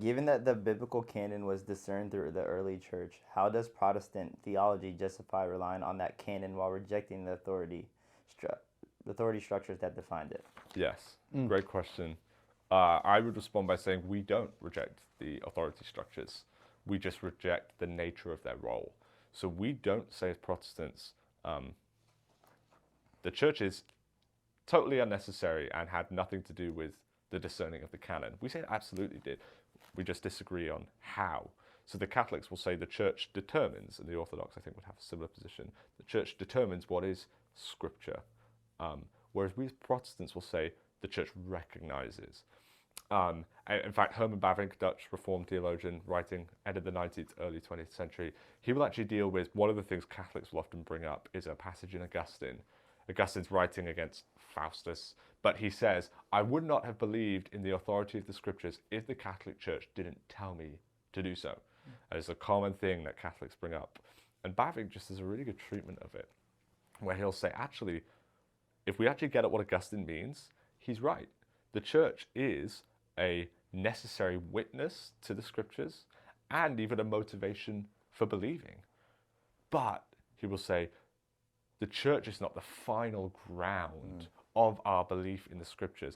Given that the biblical canon was discerned through the early church, how does Protestant theology justify relying on that canon while rejecting the authority structures that defined it? Yes, great question. I would respond by saying we don't reject the authority structures. We just reject the nature of their role. So we don't say as Protestants, the church is totally unnecessary and had nothing to do with the discerning of the canon. We say it absolutely did. We just disagree on how. So the Catholics will say the church determines, and the Orthodox, I think, would have a similar position. The church determines what is scripture. Whereas we as Protestants will say the church recognizes. In fact, Herman Bavinck, Dutch Reformed theologian, writing end of the 19th, early 20th century, he will actually deal with one of the things Catholics will often bring up is a passage in Augustine. Augustine's writing against Faustus, but he says, I would not have believed in the authority of the scriptures if the Catholic Church didn't tell me to do so. It's a common thing that Catholics bring up. And Bavinck just does a really good treatment of it, where he'll say, actually, if we actually get at what Augustine means, he's right. The church is a necessary witness to the scriptures and even a motivation for believing. But he will say, the church is not the final ground of our belief in the scriptures.